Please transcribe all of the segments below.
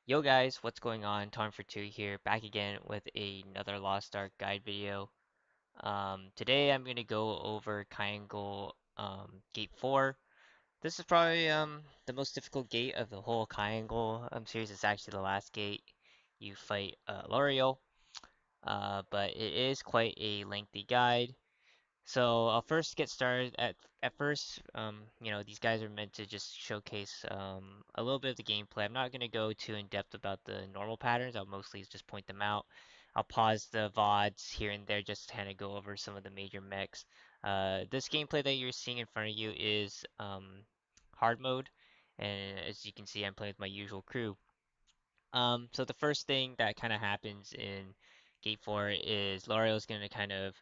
Yo guys, what's going on? Time for two here, back again with another Lost Ark guide video. Today I'm gonna go over Kayangel Gate 4. This is probably the most difficult gate of the whole Kayangel series. It's actually the last gate you fight L'Oreal, but it is quite a lengthy guide. So I'll first get started at first. These guys are meant to just showcase a little bit of the gameplay. I'm not gonna go too in depth about the normal patterns. I'll mostly just point them out. I'll pause the VODs here and there just to kind of go over some of the major mechs. This gameplay that you're seeing in front of you is hard mode, and as you can see, I'm playing with my usual crew. So the first thing that kind of happens in Gate 4 is L'Oreal is gonna kind of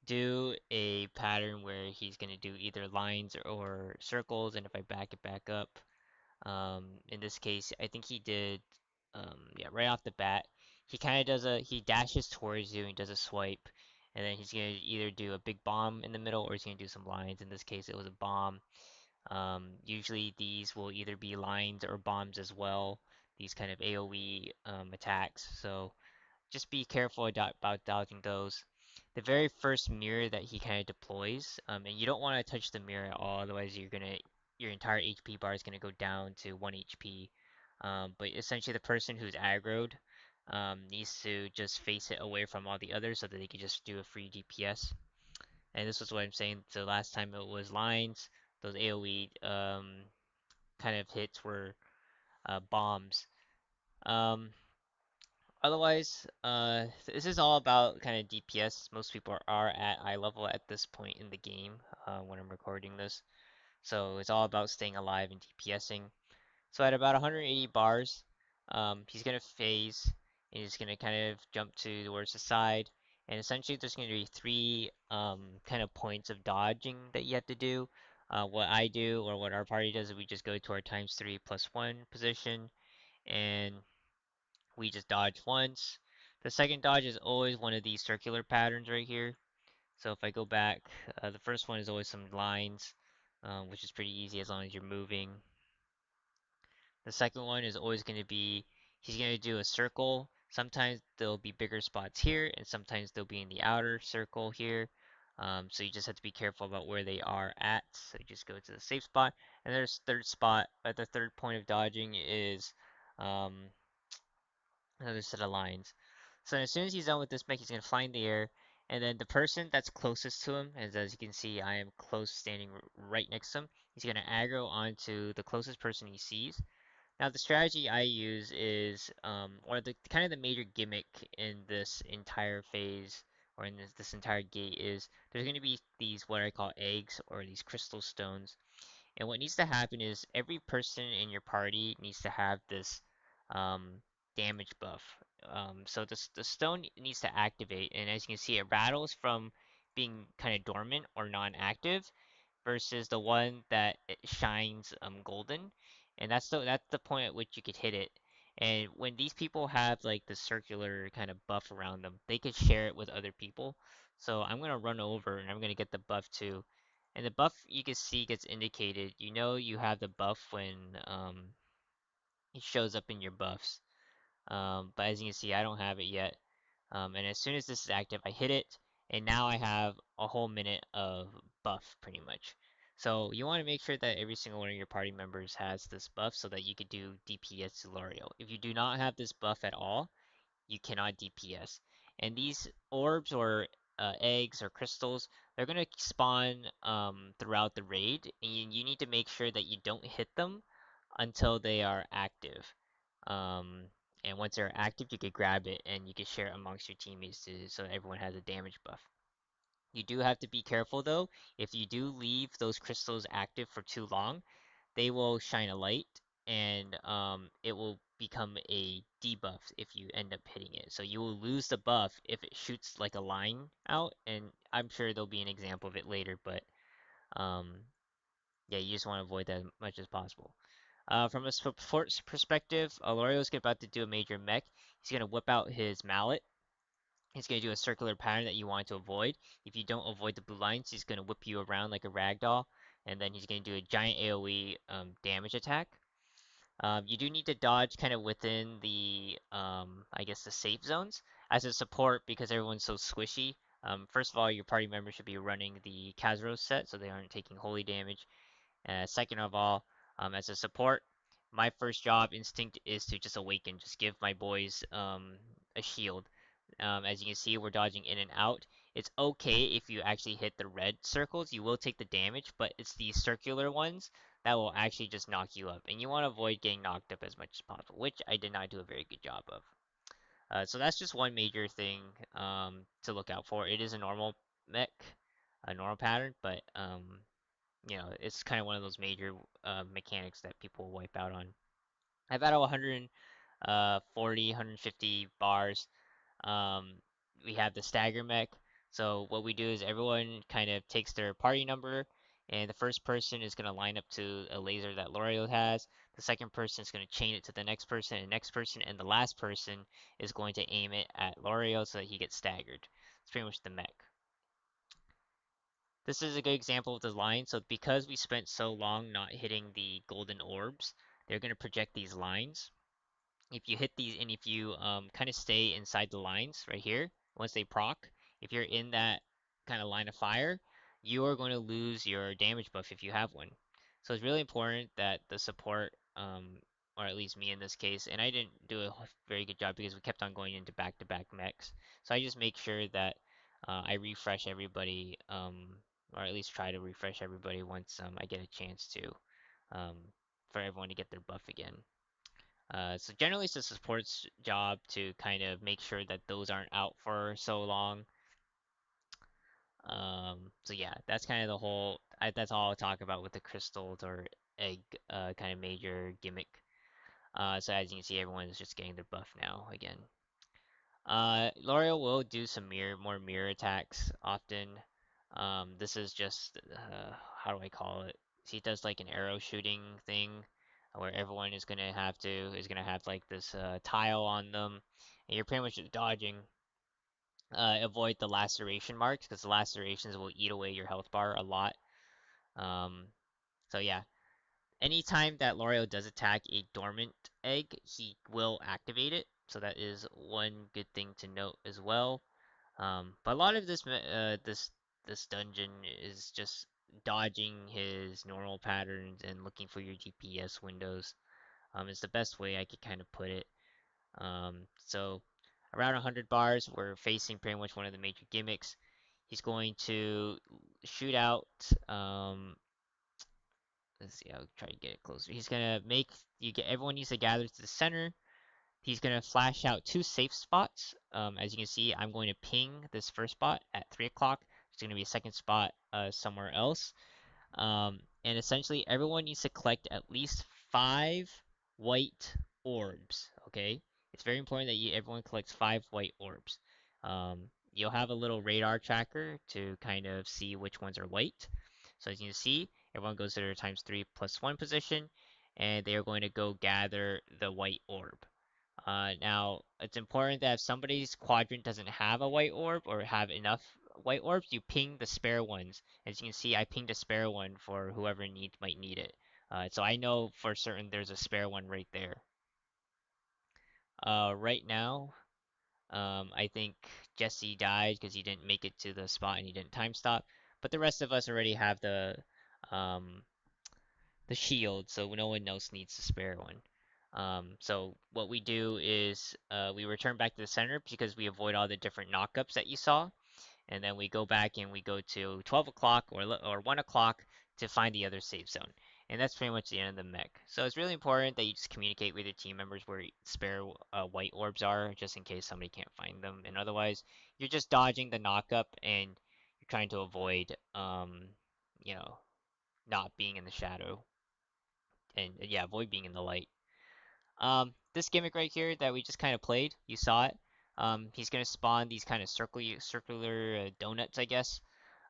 do a pattern where he's going to do either lines or circles. And if I back it back up, in this case I think he did, yeah, right off the bat he kind of does he dashes towards you and does a swipe, and then he's going to either do a big bomb in the middle or he's going to do some lines. In this case it was a bomb. Usually these will either be lines or bombs as well, these kind of AoE attacks, so just be careful about dodging those. The very first mirror that he kind of deploys, and you don't want to touch the mirror at all, otherwise your entire HP bar is gonna go down to 1 HP. But essentially, the person who's aggroed needs to just face it away from all the others so that they can just do a free DPS. And this was what I'm saying. So last time it was lines, those AOE kind of hits were bombs. Um, Otherwise, this is all about kind of DPS. Most people are at eye level at this point in the game when I'm recording this. So it's all about staying alive and DPSing. So at about 180 bars, he's going to phase, and he's going to kind of jump towards the side. And essentially there's going to be three kind of points of dodging that you have to do. What I do, or what our party does, is we just go to our times 3 plus 1 position, and we just dodge once. The second dodge is always one of these circular patterns right here. So if I go back, the first one is always some lines, which is pretty easy as long as you're moving. The second one is always going to be, he's going to do a circle. Sometimes there'll be bigger spots here, and sometimes they'll be in the outer circle here. So you just have to be careful about where they are at. So you just go to the safe spot. And there's third spot, the third point of dodging is um, another set of lines. So as soon as he's done with this mech, he's gonna fly in the air, and then the person that's closest to him, as you can see, I am close, standing right next to him. He's gonna aggro onto the closest person he sees. Now the strategy I use is, or the kind of the major gimmick in this entire phase, or in this entire gate, is there's gonna be these what I call eggs, or these crystal stones. And what needs to happen is every person in your party needs to have this um, damage buff. So the stone needs to activate, and as you can see, it rattles from being kind of dormant or non-active versus the one that it shines golden, and that's the point at which you could hit it. And when these people have like the circular kind of buff around them, they could share it with other people. So I'm gonna run over and I'm gonna get the buff too. And the buff you can see gets indicated. You know you have the buff when it shows up in your buffs. But as you can see, I don't have it yet. And as soon as this is active, I hit it, and now I have a whole minute of buff pretty much. So you want to make sure that every single one of your party members has this buff so that you could do DPS to L'Oreal. If you do not have this buff at all, you cannot DPS. And these orbs or eggs or crystals, they're gonna spawn throughout the raid, and you need to make sure that you don't hit them until they are active. Um, and once they're active, you could grab it and you can share it amongst your teammates so everyone has a damage buff. You do have to be careful though. If you do leave those crystals active for too long, they will shine a light, and it will become a debuff if you end up hitting it. So you will lose the buff if it shoots like a line out, and I'm sure there'll be an example of it later, but um, yeah, you just want to avoid that as much as possible. From a support perspective, Alorio's about to do a major mech. He's going to whip out his mallet. He's going to do a circular pattern that you want to avoid. If you don't avoid the blue lines, he's going to whip you around like a ragdoll. And then he's going to do a giant AoE damage attack. You do need to dodge kind of within the, I guess, the safe zones as a support because everyone's so squishy. First of all, your party members should be running the Kazros set so they aren't taking holy damage. Second of all, as a support, my first job instinct is to just awaken, just give my boys a shield. As you can see, we're dodging in and out. It's okay if you actually hit the red circles, you will take the damage, but it's the circular ones that will actually just knock you up. And you want to avoid getting knocked up as much as possible, which I did not do a very good job of. So that's just one major thing to look out for. It is a normal mech, a normal pattern, but it's kind of one of those major mechanics that people wipe out on. I've had 140, 150 bars. Um, we have the stagger mech. So what we do is everyone kind of takes their party number, and the first person is going to line up to a laser that L'Oreal has. The second person is going to chain it to the next person, and next person, and the last person is going to aim it at L'Oreal so that he gets staggered. It's pretty much the mech. This is a good example of the line. So because we spent so long not hitting the golden orbs, they're going to project these lines. If you hit these and if you kind of stay inside the lines right here, once they proc, if you're in that kind of line of fire, you are going to lose your damage buff if you have one. So it's really important that the support, or at least me in this case, and I didn't do a very good job because we kept on going into back-to-back mechs. So I just make sure that I refresh everybody, or at least try to refresh everybody once I get a chance to, um, for everyone to get their buff again. So generally it's the support's job to kind of make sure that those aren't out for so long. So yeah, that's kind of the whole. That's all I'll talk about with the crystals or egg kind of major gimmick. So as you can see, everyone's just getting their buff now again. L'Oreal will do some more mirror attacks often. This is just how do I call it? He does like an arrow shooting thing where everyone is gonna have like this tile on them, and you're pretty much just dodging. Avoid the laceration marks because the lacerations will eat away your health bar a lot. Um, so yeah, anytime that L'Oreal does attack a dormant egg, he will activate it. So that is one good thing to note as well. But a lot of this dungeon is just dodging his normal patterns and looking for your DPS windows. Is the best way I could kind of put it. So around 100 bars, we're facing pretty much one of the major gimmicks. He's going to shoot out. Let's see. I'll try to get it closer. He's gonna make you get everyone needs to gather to the center. He's going to flash out two safe spots. As you can see, I'm going to ping this first spot at 3 o'clock. There's going to be a second spot somewhere else. And essentially, everyone needs to collect at least 5 white orbs, okay? It's very important that everyone collects 5 white orbs. You'll have a little radar tracker to kind of see which ones are white. So as you can see, everyone goes to their times 3 plus 1 position, and they are going to go gather the white orb. Now, it's important that if somebody's quadrant doesn't have a white orb or have enough white orbs, you ping the spare ones. As you can see, I pinged a spare one for whoever might need it. So I know for certain there's a spare one right there. Right now, I think Jesse died because he didn't make it to the spot and he didn't time stop. But the rest of us already have um, the shield, so no one else needs the spare one. So what we do is we return back to the center because we avoid all the different knockups that you saw, and then we go back and we go to 12 o'clock or 1 o'clock to find the other safe zone. And that's pretty much the end of the mech. So it's really important that you just communicate with your team members where spare white orbs are, just in case somebody can't find them. And otherwise, you're just dodging the knockup and you're trying to avoid, you know, not being in the shadow. And yeah, avoid being in the light. This gimmick right here that we just kind of played, you saw it. He's gonna spawn these kind of circular donuts, I guess.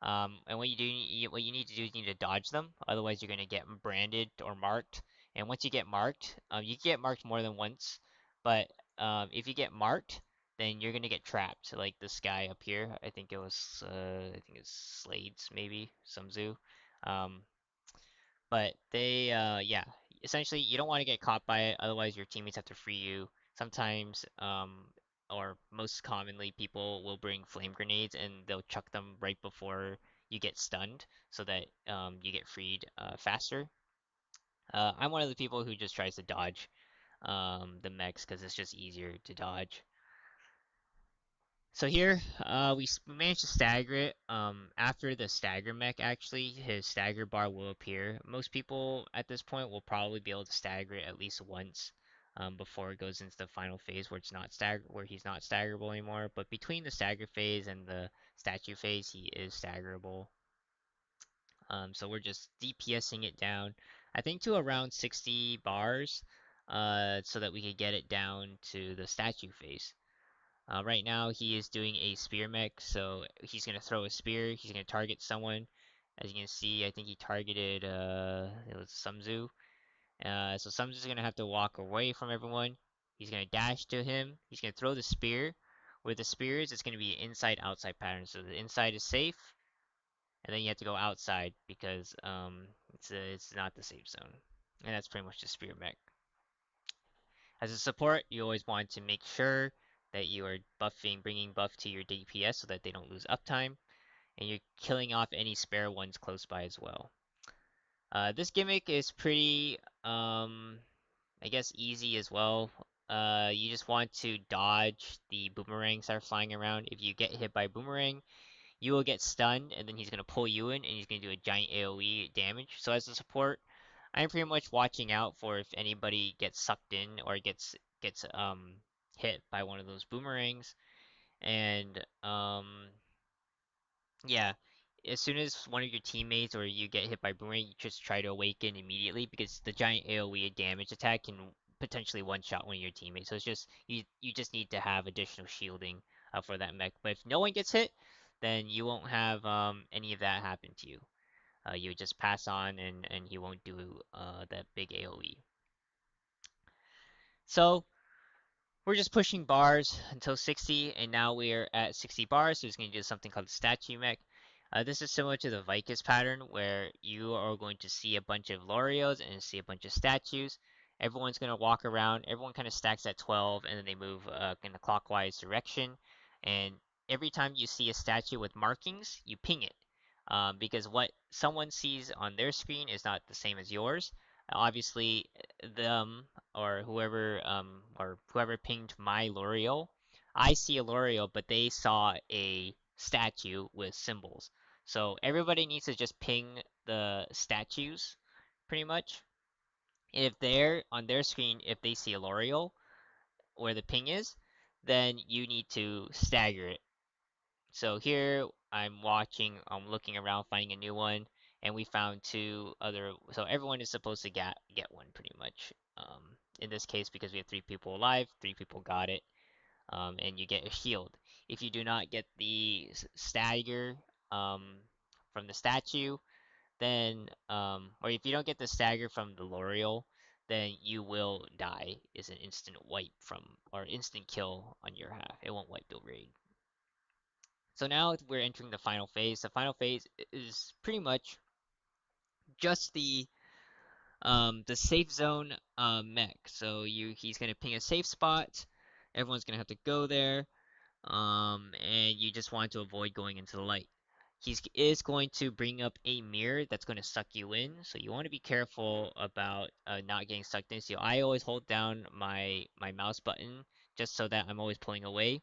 And what you need to do is you need to dodge them. Otherwise, you're gonna get branded or marked. And once you get marked, you get marked more than once. But if you get marked, then you're gonna get trapped. Like this guy up here, I think it's Slades maybe, some zoo. Um, but yeah, essentially you don't want to get caught by it, otherwise your teammates have to free you. Sometimes, or most commonly, people will bring flame grenades and they'll chuck them right before you get stunned so that you get freed faster. I'm one of the people who just tries to dodge the mechs because it's just easier to dodge. So here, we managed to stagger it. After the stagger mech, actually, his stagger bar will appear. Most people at this point will probably be able to stagger it at least once, before it goes into the final phase where where he's not staggerable anymore. But between the stagger phase and the statue phase, he is staggerable. So we're just DPSing it down, I think to around 60 bars, so that we could get it down to the statue phase. Right now, he is doing a spear mech, so he's gonna throw a spear. He's gonna target someone. As you can see, I think he targeted it was Sumzu. So Sumzu's gonna have to walk away from everyone. He's gonna dash to him. He's gonna throw the spear. With the spears, it's gonna be inside-outside pattern. So the inside is safe, and then you have to go outside because it's not the safe zone. And that's pretty much the spear mech. As a support, you always want to make sure that you are bringing buff to your DPS so that they don't lose uptime, and you're killing off any spare ones close by as well. This gimmick is pretty, I guess, easy as well. You just want to dodge the boomerangs that are flying around. If you get hit by a boomerang, you will get stunned, and then he's going to pull you in, and he's going to do a giant AoE damage. So as a support, I'm pretty much watching out for if anybody gets sucked in or gets hit by one of those boomerangs. And yeah, as soon as one of your teammates or you get hit by boomerang, you just try to awaken immediately because the giant AoE damage attack can potentially one-shot one of your teammates. So it's just you just need to have additional shielding for that mech. But if no one gets hit, then you won't have any of that happen to you. You just pass on and he won't do that big AoE. So we're just pushing bars until 60, and now we're at 60 bars, so it's going to do something called the statue mech. This is similar to the Vicus pattern, where you are going to see a bunch of Lorioles and see a bunch of statues. Everyone's going to walk around. Everyone kind of stacks at 12, and then they move in a clockwise direction. And every time you see a statue with markings, you ping it. Because what someone sees on their screen is not the same as yours. Obviously, them or whoever pinged my L'Oreal, I see a L'Oreal, but they saw a statue with symbols. So everybody needs to just ping the statues, pretty much. If they're on their screen, if they see a L'Oreal where the ping is, then you need to stagger it. So here I'm looking around, finding a new one, and we found two other. So everyone is supposed to get one pretty much. In this case, because we have three people alive, three people got it, and you get a shield. If you do not get the stagger from the statue, then or if you don't get the stagger from the L'Oreal, then you will die. Is an instant wipe from or instant kill on your half. It won't wipe the raid. So now we're entering the final phase. The final phase is pretty much just the safe zone mech. So he's gonna ping a safe spot. Everyone's gonna have to go there. And you just want to avoid going into the light. He is going to bring up a mirror that's going to suck you in, so you want to be careful about not getting sucked in. So I always hold down my mouse button just so that I'm always pulling away.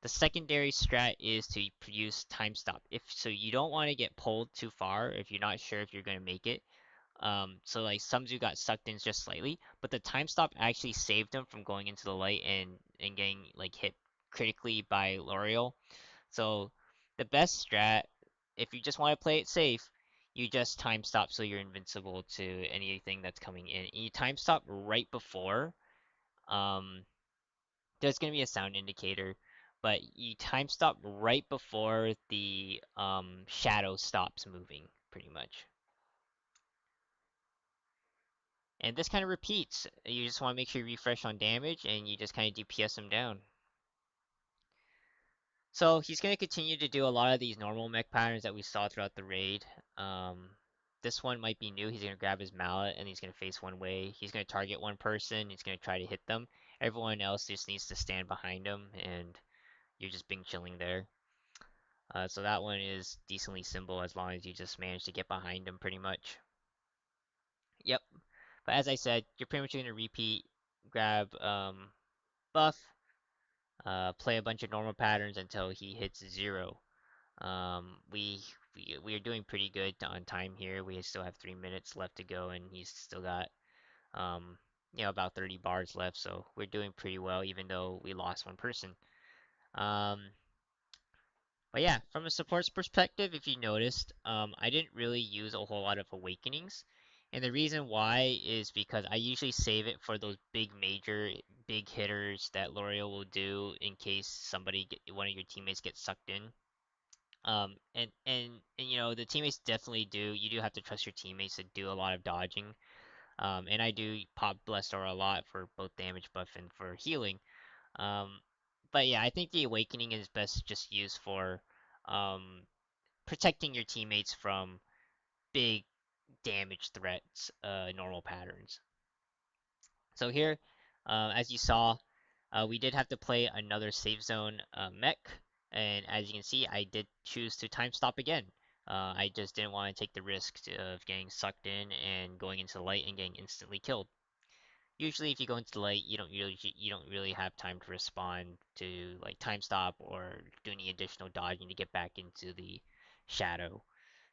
The secondary strat is to use time stop. If so, you don't want to get pulled too far if you're not sure if you're going to make it. So like Sumzu got sucked in just slightly, but the time stop actually saved him from going into the light and getting like hit critically by L'Oreal. So the best strat, if you just want to play it safe, you just time stop so you're invincible to anything that's coming in. And you time stop right before. Um, there's gonna be a sound indicator, but you time stop right before the shadow stops moving, pretty much. And this kind of repeats. You just want to make sure you refresh on damage, and you just kind of DPS him down. So he's going to continue to do a lot of these normal mech patterns that we saw throughout the raid. Um, This one might be new. He's gonna grab his mallet and he's gonna face one way. He's gonna target one person. He's gonna try to hit them. Everyone else just needs to stand behind him, and you're just being chilling there. So that one is decently simple as long as you just manage to get behind him pretty much. Yep. But as I said, you're pretty much gonna repeat, grab buff, play a bunch of normal patterns until he hits 0. We are doing pretty good on time here. We still have 3 minutes left to go, and he's still got um, about 30 bars left. So we're doing pretty well, even though we lost one person. Um, but yeah, from a support's perspective, if you noticed, I didn't really use a whole lot of awakenings. And the reason why is because I usually save it for those big major big hitters that L'Oreal will do in case one of your teammates gets sucked in. And the teammates definitely do. You do have to trust your teammates to do a lot of dodging. And I do pop Blessed Aura a lot for both damage buff and for healing. Um, but yeah, I think the Awakening is best just used for um, protecting your teammates from big damage threats, normal patterns. So here, as you saw, we did have to play another safe zone mech, and as you can see, I did choose to time stop again. I just didn't want to take the risk of getting sucked in and going into the light and getting instantly killed. Usually, if you go into the light, you don't really have time to respond to like time stop or do any additional dodging to get back into the shadow.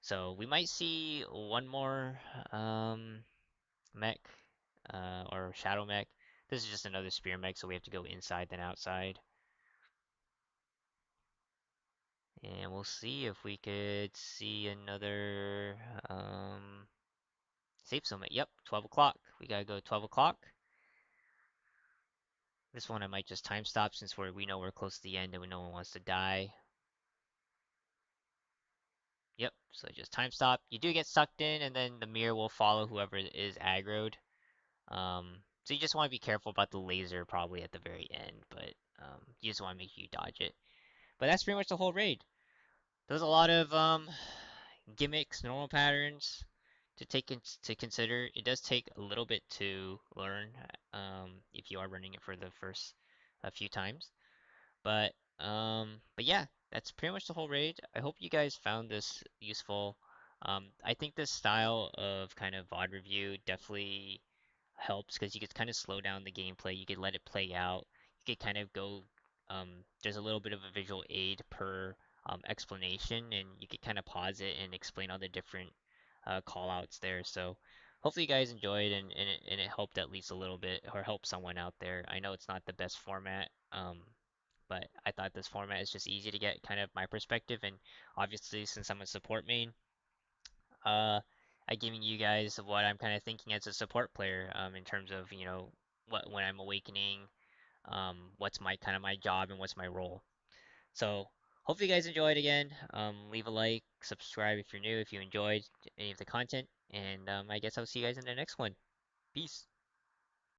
So we might see one more mech or shadow mech. This is just another spear mech, so we have to go inside then outside. And we'll see if we could see another safe zone mech. Yep, 12 o'clock. We gotta go 12 o'clock. This one I might just time stop since we know we're close to the end and no one wants to die. Yep, so just time stop. You do get sucked in, and then the mirror will follow whoever is aggroed. So you just want to be careful about the laser probably at the very end, but you just want to make sure you dodge it. But that's pretty much the whole raid. There's a lot of gimmicks, normal patterns to to consider. It does take a little bit to learn if you are running it for the first a few times. But yeah, that's pretty much the whole raid. I hope you guys found this useful. I think this style of kind of VOD review definitely helps because you could kind of slow down the gameplay. You could let it play out. You could kind of go. There's a little bit of a visual aid per explanation, and you could kind of pause it and explain all the different call outs there. So hopefully you guys enjoyed and it helped at least a little bit or helped someone out there. I know it's not the best format. But I thought this format is just easy to get kind of my perspective, and obviously since I'm a support main, I giving you guys what I'm kind of thinking as a support player, in terms of what when I'm awakening, what's my job and what's my role. So hopefully you guys enjoyed again. Leave a like, subscribe if you're new, if you enjoyed any of the content, and I guess I'll see you guys in the next one. Peace.